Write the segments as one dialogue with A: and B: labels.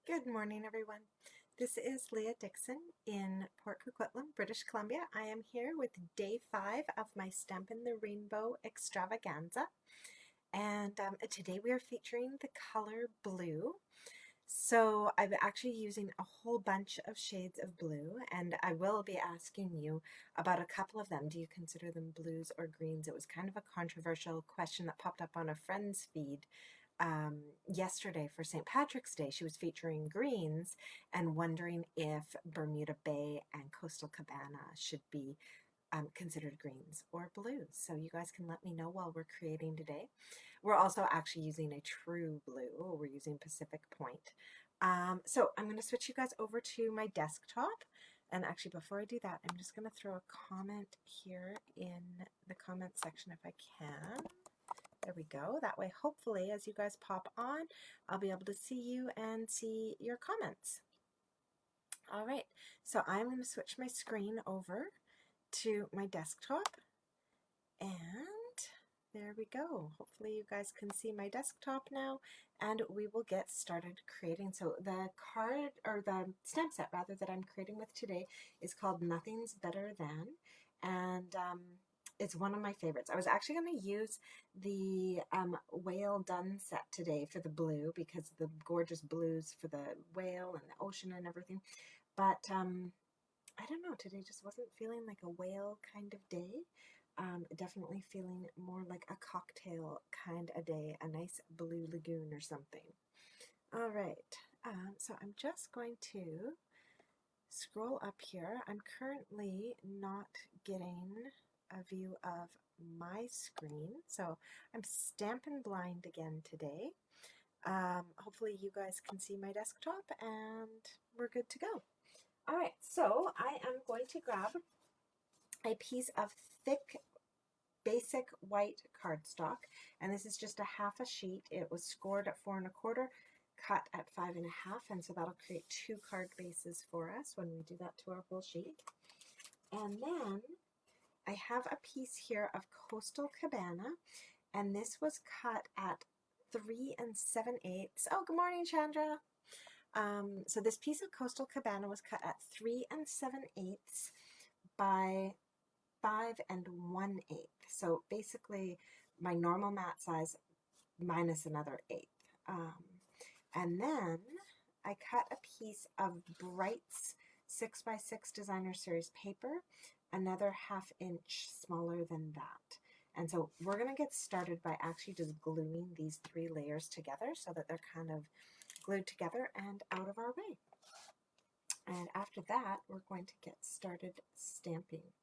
A: Good morning, everyone. This is Leah Dixon in Port Coquitlam, British Columbia. I am here with day 5 of my Stampin the Rainbow extravaganza. And today we are featuring the color blue. So I'm actually using a whole bunch of shades of blue, and I will be asking you about a couple of them. Do you consider them blues or greens? It was kind of a controversial question that popped up on a friend's feed yesterday for St. Patrick's Day. She was featuring greens and wondering if Bermuda Bay and Coastal Cabana should be considered greens or blues. So you guys can let me know while we're creating today. We're also actually using a true blue. We're using Pacific Point. So I'm going to switch you guys over to my desktop. And actually, before I do that, I'm just going to throw a comment here in the comment section if I can. There we go. That way, hopefully, as you guys pop on, I'll be able to see you and see your comments. All right, so I'm going to switch my screen over to my desktop, and there we go. Hopefully, you guys can see my desktop now, and we will get started creating. So the card, or the stamp set rather, that I'm creating with today is called Nothing's Better Than, and it's one of my favorites. I was actually going to use the whale done set today for the blue because the gorgeous blues for the whale and the ocean and everything. But I don't know, today just wasn't feeling like a whale kind of day. Definitely feeling more like a cocktail kind of day, a nice blue lagoon or something. All right, so I'm just going to scroll up here. I'm currently not getting a view of my screen, so I'm Stampin' blind again today. Hopefully you guys can see my desktop and we're good to go. All right, so I am going to grab a piece of thick basic white cardstock, and this is just a half a sheet. It was scored at 4 1/4, cut at 5 1/2, and so that'll create 2 card bases for us when we do that to our whole sheet. And then I have a piece here of Coastal Cabana, and this was cut at 3 7/8. Oh, good morning, Chandra. So this piece of Coastal Cabana was cut at 3 7/8 by 5 1/8. So basically my normal mat size minus another 1/8. And then I cut a piece of Bright's 6x6 Designer Series paper, another 1/2 inch smaller than that. And so we're going to get started by actually just gluing these 3 layers together so that they're kind of glued together and out of our way. And after that, we're going to get started stamping.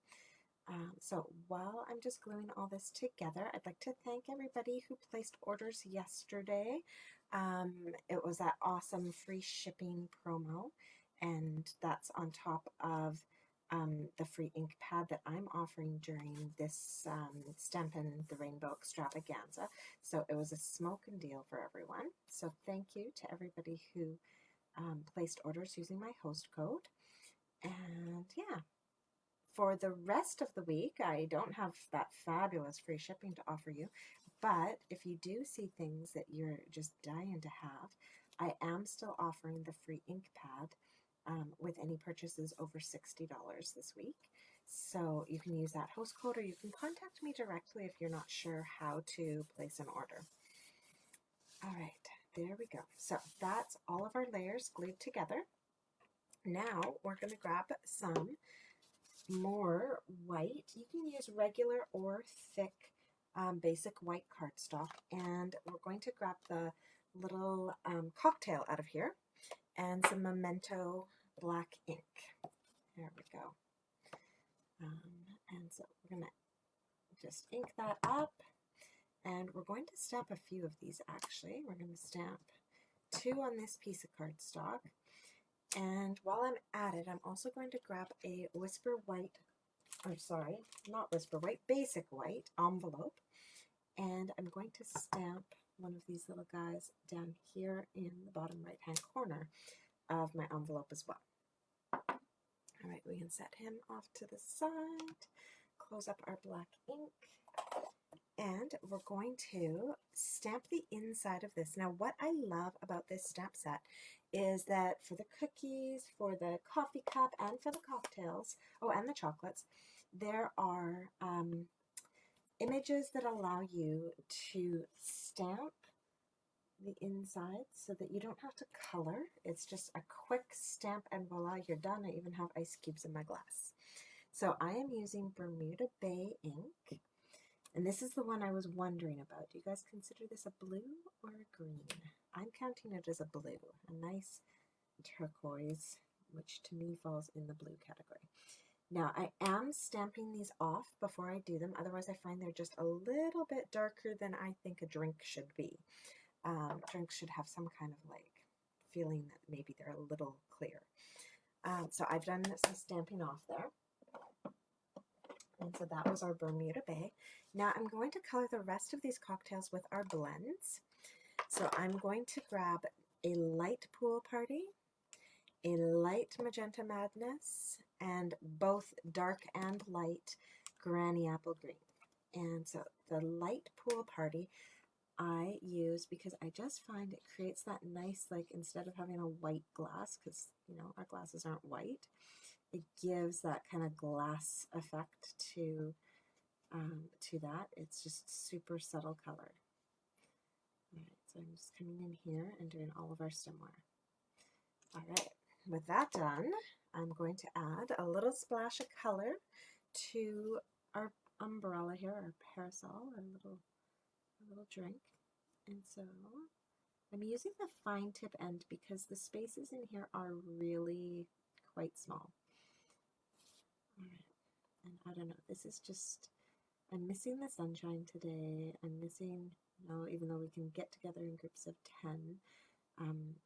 A: So while I'm just gluing all this together, I'd like to thank everybody who placed orders yesterday. It was that awesome free shipping promo, and that's on top of the free ink pad that I'm offering during this Stampin the Rainbow extravaganza. So it was a smoking deal for everyone. So thank you to everybody who placed orders using my host code. And yeah, for the rest of the week, I don't have that fabulous free shipping to offer you, but if you do see things that you're just dying to have, I am still offering the free ink pad with any purchases over $60 this week. So you can use that host code, or you can contact me directly if you're not sure how to place an order. All right, there we go. So that's all of our layers glued together. Now we're going to grab some more white. You can use regular or thick basic white cardstock, and we're going to grab the little cocktail out of here and some Memento black ink. There we go. And so we're going to just ink that up, and we're going to stamp a few of these actually. We're going to stamp 2 on this piece of cardstock. And while I'm at it, I'm also going to grab a Whisper White, I'm sorry, not Whisper White, Basic White envelope. And I'm going to stamp one of these little guys down here in the bottom right-hand corner of my envelope as well. All right, we can set him off to the side, close up our black ink, And we're going to stamp the inside of this. Now, what I love about this stamp set is that for the cookies, for the coffee cup, and for the cocktails, oh, and the chocolates, there are images that allow you to stamp the inside so that you don't have to color. It's just a quick stamp and voila, you're done. I even have ice cubes in my glass. So I am using Bermuda Bay ink, and this is the one I was wondering about. Do you guys consider this a blue or a green? I'm counting it as a blue, a nice turquoise, which to me falls in the blue category. Now, I am stamping these off before I do them, otherwise I find they're just a little bit darker than I think a drink should be. Drinks should have some kind of like feeling that maybe they're a little clear. So I've done some stamping off there. And so that was our Bermuda Bay. Now I'm going to color the rest of these cocktails with our blends. So I'm going to grab a light Pool Party, a light Magenta Madness, and both dark and light Granny Apple Green. And so the light Pool Party I use because I just find it creates that nice, like, instead of having a white glass, because, you know, our glasses aren't white, it gives that kind of glass effect to that. It's just super subtle color. All right, so I'm just coming in here and doing all of our stemware. All right, with that done, I'm going to add a little splash of color to our umbrella here, our parasol, our little drink. And so I'm using the fine tip end because the spaces in here are really quite small. All right, and I don't know, this is just, I'm missing the sunshine today. I'm missing, you know, even though we can get together in groups of 10,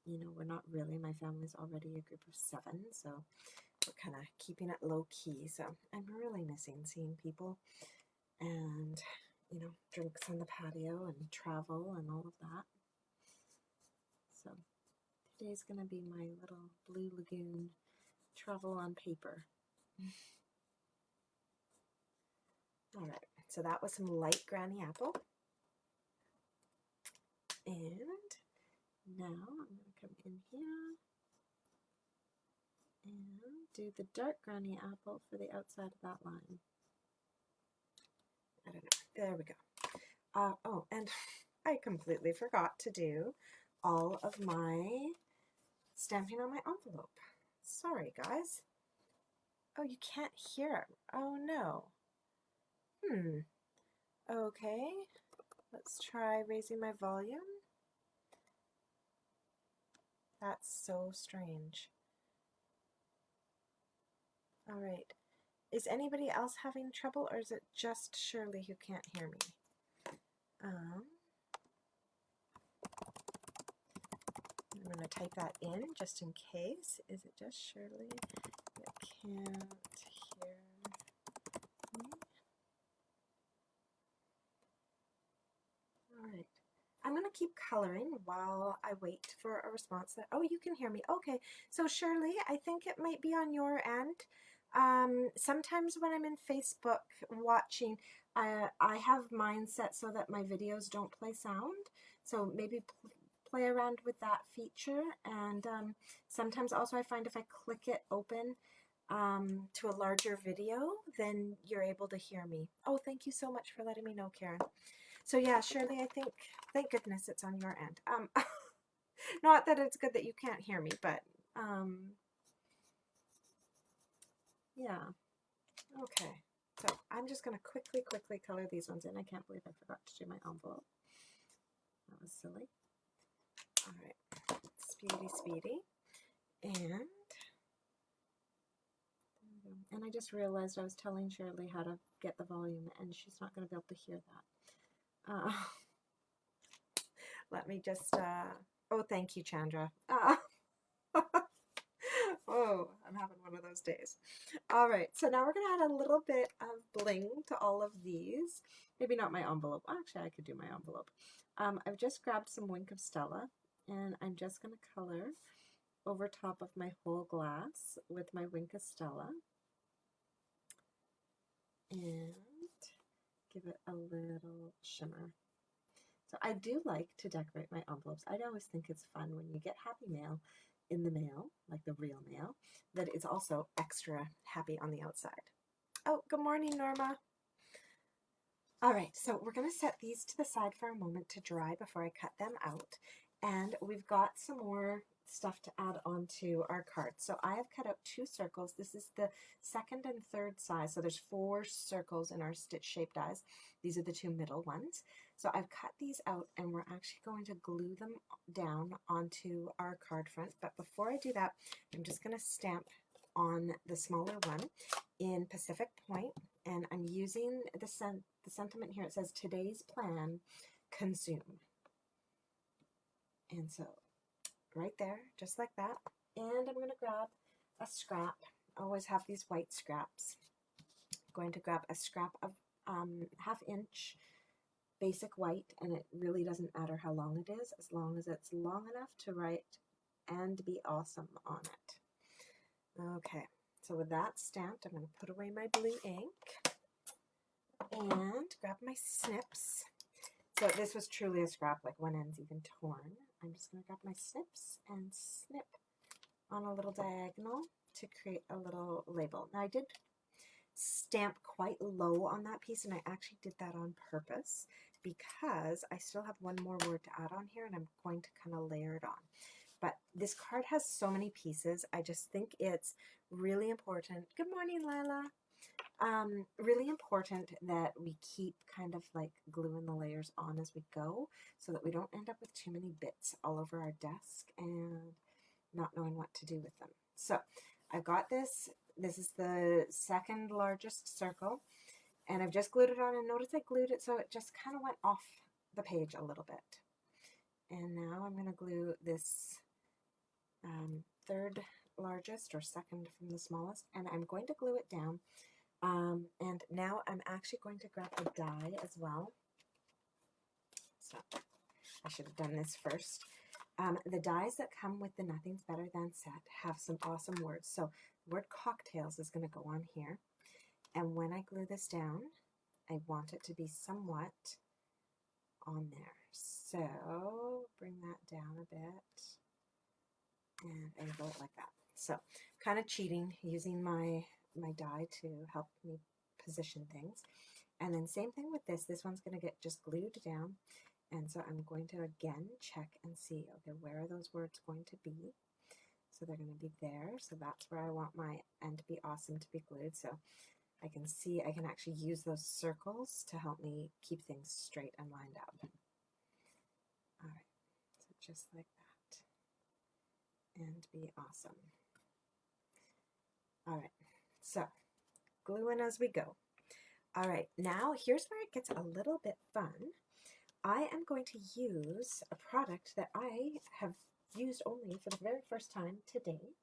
A: you know, we're not really, my family's already a group of 7, so we're kind of keeping it low key. So I'm really missing seeing people and, you know, drinks on the patio and travel and all of that. So today's going to be my little Blue Lagoon travel on paper. All right, so that was some light Granny Apple. And now I'm going to come in here and do the dark Granny Apple for the outside of that line. I don't know. There we go. Oh, and I completely forgot to do all of my stamping on my envelope. Sorry, guys. Oh, you can't hear it. Oh, no. Okay. Let's try raising my volume. That's so strange. All right. Is anybody else having trouble, or is it just Shirley who can't hear me? I'm going to type that in just in case. Is it just Shirley that can't hear me? All right. I'm going to keep coloring while I wait for a response. That, oh, you can hear me. Okay. So Shirley, I think it might be on your end. Sometimes when I'm in Facebook watching, I have mine set so that my videos don't play sound. So maybe play around with that feature. And sometimes also I find if I click it open to a larger video, then you're able to hear me. Oh, thank you so much for letting me know, Karen. So yeah, Shirley, I think, thank goodness it's on your end. Not that it's good that you can't hear me, but yeah. Okay. So I'm just going to quickly color these ones in. I can't believe I forgot to do my envelope. That was silly. All right. Speedy. And I just realized I was telling Shirley how to get the volume, and she's not going to be able to hear that. Let me just, oh, thank you, Chandra. Oh, I'm having one of those days. All right, so now we're going to add a little bit of bling to all of these. Maybe not my envelope. Actually, I could do my envelope. I've just grabbed some Wink of Stella, and I'm just going to color over top of my whole glass with my Wink of Stella. And give it a little shimmer. So I do like to decorate my envelopes. I always think it's fun when you get happy mail in the mail, like the real mail, that it's also extra happy on the outside. Oh, good morning, Norma. All right, so we're going to set these to the side for a moment to dry before I cut them out. And we've got some more stuff to add onto our card. So I have cut out 2 circles. This is the second and third size. So there's 4 circles in our stitch shaped dies. These are the 2 middle ones. So I've cut these out and we're actually going to glue them down onto our card front. But before I do that, I'm just going to stamp on the smaller one in Pacific Point, and I'm using the sentiment here. It says, today's plan, consume. And so right there, just like that. And I'm going to grab a scrap. I always have these white scraps. I'm going to grab a scrap of 1/2 inch basic white, and it really doesn't matter how long it is, as long as it's long enough to write and be awesome on it. Okay, so with that stamped, I'm going to put away my blue ink and grab my snips. So this was truly a scrap, like one end's even torn. I'm just going to grab my snips and snip on a little diagonal to create a little label. Now I did stamp quite low on that piece, and I actually did that on purpose because I still have one more word to add on here, and I'm going to kind of layer it on. But this card has so many pieces. I just think it's really important. Good morning, Lila. Really important that we keep kind of like gluing the layers on as we go so that we don't end up with too many bits all over our desk and not knowing what to do with them. So I've got this. This is the second largest circle, and I've just glued it on, and notice I glued it so it just kind of went off the page a little bit. And now I'm going to glue this third largest or second from the smallest, and I'm going to glue it down. And now I'm actually going to grab a die as well. So I should have done this first. The dies that come with the Nothing's Better Than set have some awesome words. So the word cocktails is going to go on here. And when I glue this down, I want it to be somewhat on there. So bring that down a bit and angle it like that. So kind of cheating, using my die to help me position things. And then same thing with this. This one's going to get just glued down. And so I'm going to again check and see, okay, where are those words going to be? So they're going to be there. So that's where I want my "and to be awesome" to be glued. So I can see I can actually use those circles to help me keep things straight and lined up. All right, so just like that. And be awesome. All right, so gluing as we go. All right, now here's where it gets a little bit fun. I am going to use a product that I have used only for the very first time today,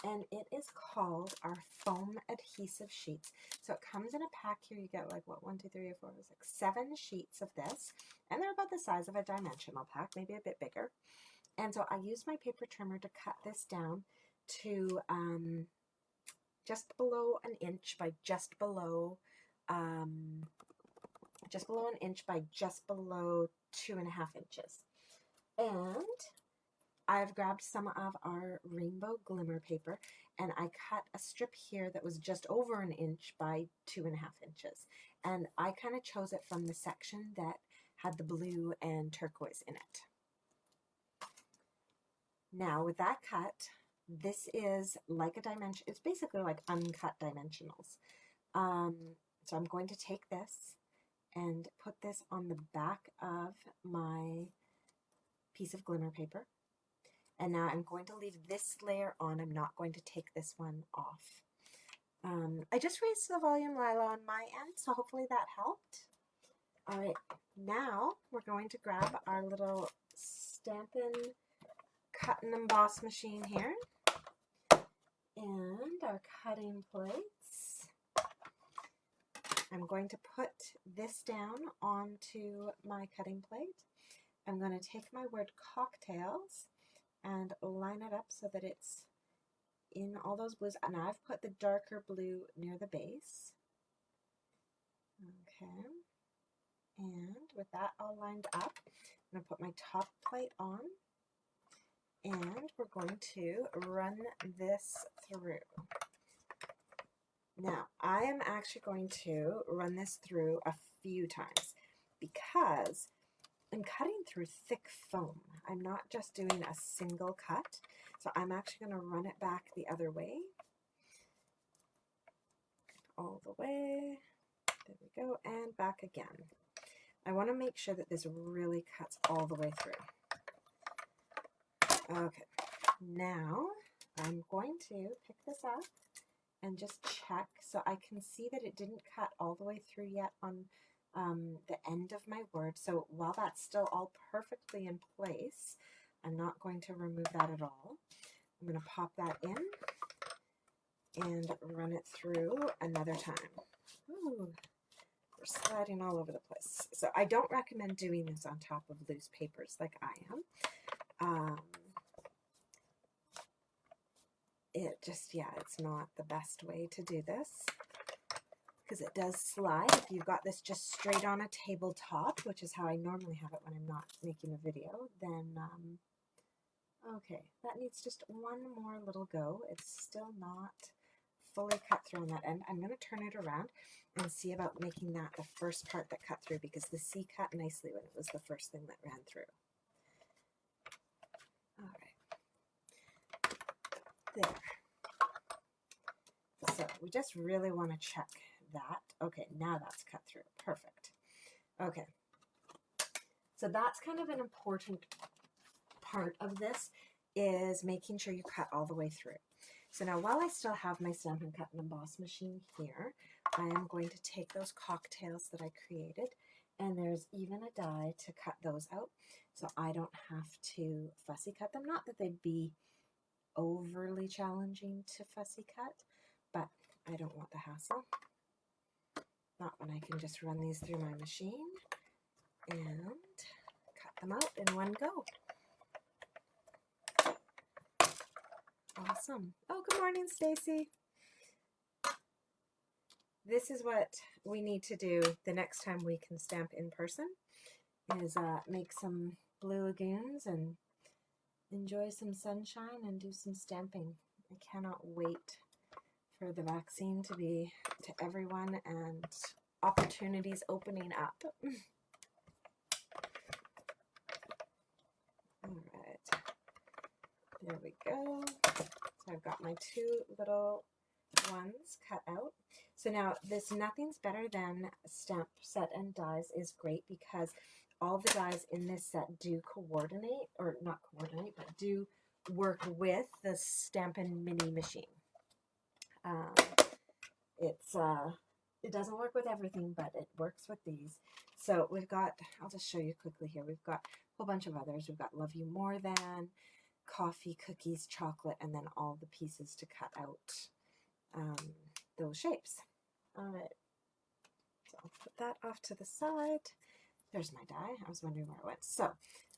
A: and it is called our foam adhesive sheets. So it comes in a pack here. You get like, what, 1, 2, 3, 4, 5, 6, 7 sheets of this, and they're about the size of a dimensional pack, maybe a bit bigger. And so I used my paper trimmer to cut this down to just below an inch by just below an inch by just below 2.5 inches. And I've grabbed some of our rainbow glimmer paper, and I cut a strip here that was just over an inch by 2.5 inches. And I kind of chose it from the section that had the blue and turquoise in it. Now with that cut, this is like a dimension. It's basically like uncut dimensionals. So I'm going to take this and put this on the back of my piece of glimmer paper. And now I'm going to leave this layer on. I'm not going to take this one off. I just raised the volume, Lila, on my end, so hopefully that helped. All right, now we're going to grab our little Stampin' Cut and Emboss machine here and our cutting plates. I'm going to put this down onto my cutting plate. I'm going to take my word cocktails and line it up so that it's in all those blues. And I've put the darker blue near the base. Okay. And with that all lined up, I'm going to put my top plate on, and we're going to run this through. Now, I am actually going to run this through a few times because I'm cutting through thick foam. I'm not just doing a single cut, so I'm actually going to run it back the other way. All the way. There we go, and back again. I want to make sure that this really cuts all the way through. Okay, now I'm going to pick this up and just check so I can see that it didn't cut all the way through yet on the end of my word. So while that's still all perfectly in place, I'm not going to remove that at all. I'm going to pop that in and run it through another time. Ooh, we're sliding all over the place. So I don't recommend doing this on top of loose papers like I am. It's not the best way to do this because it does slide. If you've got this just straight on a tabletop, which is how I normally have it when I'm not making a video, then, okay, that needs just one more little go. It's still not fully cut through on that end. I'm going to turn it around and see about making that the first part that cut through, because the C cut nicely when it was the first thing that ran through. All right. There. So we just really want to check that. Okay, now that's cut through. Perfect. Okay. So that's kind of an important part of this, is making sure you cut all the way through. So now while I still have my Stampin' Cut and Emboss machine here, I am going to take those cocktails that I created, and there's even a die to cut those out so I don't have to fussy cut them. Not that they'd be overly challenging to fussy cut, but I don't want the hassle. Not when I can just run these through my machine and cut them out in one go. Awesome. Oh, good morning, Stacy. This is what we need to do the next time we can stamp in person, is make some blue lagoons and enjoy some sunshine and do some stamping. I cannot wait for the vaccine to be to everyone and opportunities opening up. All right, there we go. So I've got my two little ones cut out. So now this Nothing's Better Than stamp set and dies is great because all the dies in this set do coordinate, or not coordinate, but do work with the Stampin' Mini machine. It doesn't work with everything, but it works with these. So we've got, I'll just show you quickly here. We've got a whole bunch of others. We've got Love You More Than, Coffee, Cookies, Chocolate, and then all the pieces to cut out those shapes. All right. So I'll put that off to the side. There's my die. I was wondering where it went. So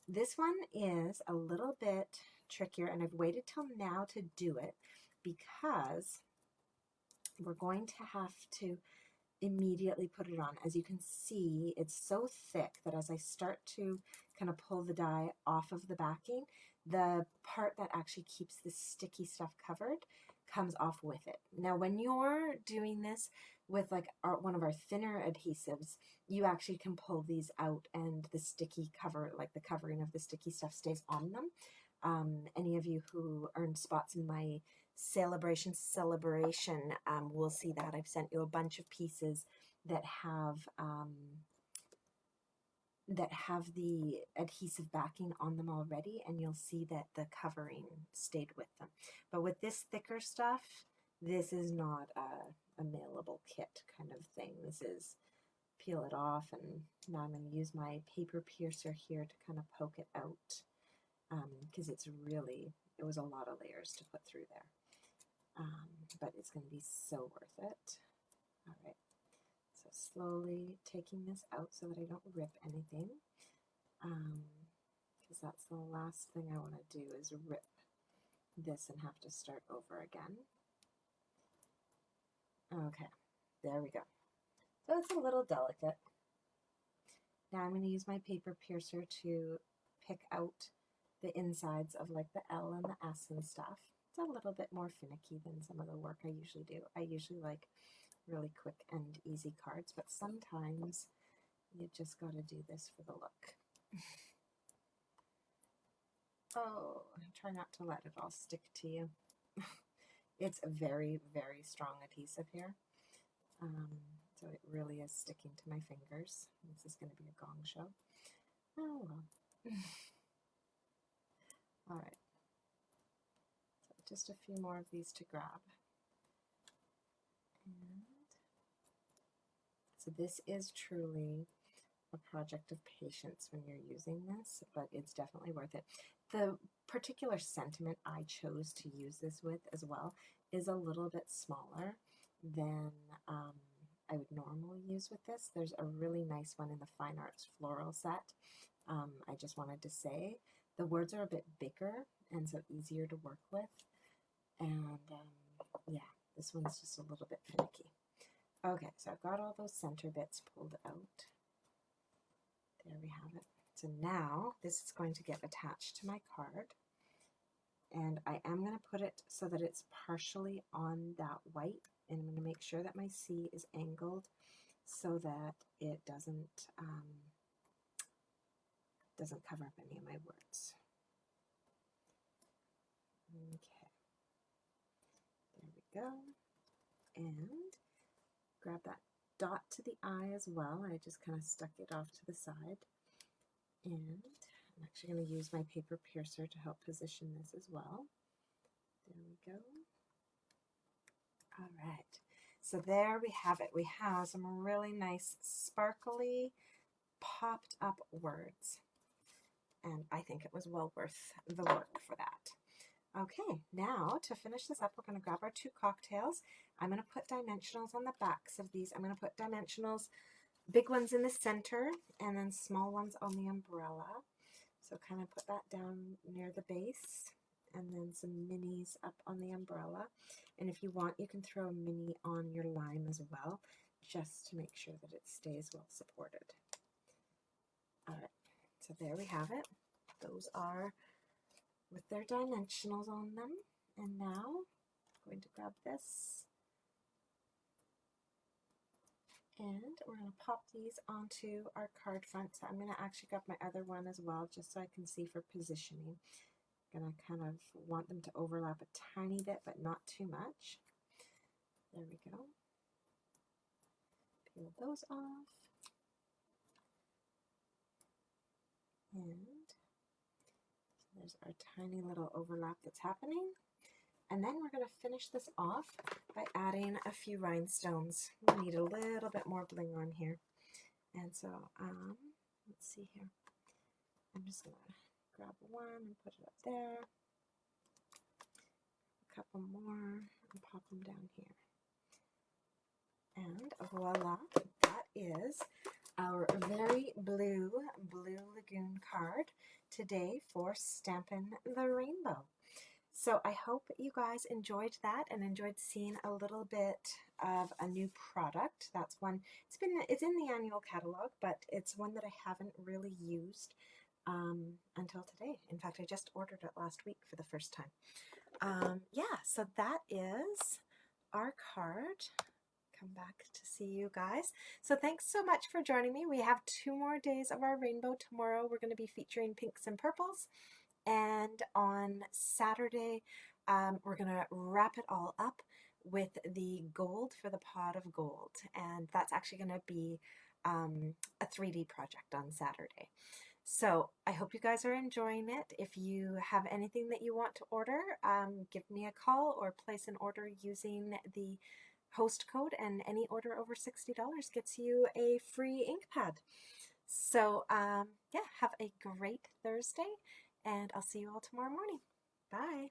A: this one is a little bit trickier, and I've waited till now to do it because we're going to have to immediately put it on. As you can see, it's so thick that as I start to kind of pull the die off of the backing, the part that actually keeps the sticky stuff covered comes off with it. Now, when you're doing this with like one of our thinner adhesives, you actually can pull these out and the sticky cover, like the covering of the sticky stuff, stays on them. Any of you who earned spots in my celebration will see that I've sent you a bunch of pieces that have the adhesive backing on them already, and you'll see that the covering stayed with them. But with this thicker stuff, this is not a mailable kit kind of thing. This is peel it off, and now I'm going to use my paper piercer here to kind of poke it out, because it was a lot of layers to put through there. But it's going to be so worth it. All right. So slowly taking this out so that I don't rip anything, because that's the last thing I want to do is rip this and have to start over again. Okay, there we go. So it's a little delicate, Now I'm going to use my paper piercer to pick out the insides of like the L and the S and stuff. It's a little bit more finicky than some of the work I usually do. I usually like really quick and easy cards, but sometimes you just got to do this for the look. Oh, try not to let it all stick to you. It's a very, very strong adhesive here. So it really is sticking to my fingers. This is going to be a gong show. Oh well. All right. So just a few more of these to grab. And so this is truly a project of patience when you're using this, but it's definitely worth it. The particular sentiment I chose to use this with as well is a little bit smaller than I would normally use with this. There's a really nice one in the Fine Arts Floral set. I just wanted to say the words are a bit bigger and so easier to work with. And yeah, this one's just a little bit finicky. Okay, so I've got all those center bits pulled out. There we have it. So now this is going to get attached to my card. And I am going to put it so that it's partially on that white. And I'm going to make sure that my C is angled so that it doesn't cover up any of my words. Okay. There we go. And grab that dot to the eye as well. I just kind of stuck it off to the side. And I'm actually going to use my paper piercer to help position this as well. There we go. All right. So there we have it. We have some really nice sparkly popped up words. And I think it was well worth the work for that. Okay, now to finish this up, we're going to grab our two cocktails. I'm going to put dimensionals on the backs of these. I'm going to put dimensionals, big ones in the center, and then small ones on the umbrella. So kind of put that down near the base, and then some minis up on the umbrella. And if you want, you can throw a mini on your lime as well, just to make sure that it stays well supported. All right, so there we have it. Those are with their dimensionals on them. And now I'm going to grab this and we're going to pop these onto our card front. So I'm going to actually grab my other one as well just so I can see for positioning. I'm going to kind of want them to overlap a tiny bit but not too much. There we go. Peel those off. And there's our tiny little overlap that's happening. And then we're going to finish this off by adding a few rhinestones. We need a little bit more bling on here. And so, let's see here. I'm just going to grab one and put it up there. A couple more and pop them down here. And voila, that is our very blue Lagoon card today for Stampin the Rainbow. So I hope you guys enjoyed that and enjoyed seeing a little bit of a new product. That's one, it's in the annual catalog, but it's one that I haven't really used until today. In fact, I just ordered it last week for the first time. Yeah, so that is our card. Come back to see you guys. So thanks so much for joining me. We have 2 more days of our rainbow. Tomorrow we're going to be featuring pinks and purples. And on Saturday, we're going to wrap it all up with the gold for the pot of gold. And that's actually going to be a 3D project on Saturday. So I hope you guys are enjoying it. If you have anything that you want to order, give me a call or place an order using the host code, and any order over $60 gets you a free ink pad. So yeah, have a great Thursday. And I'll see you all tomorrow morning. Bye.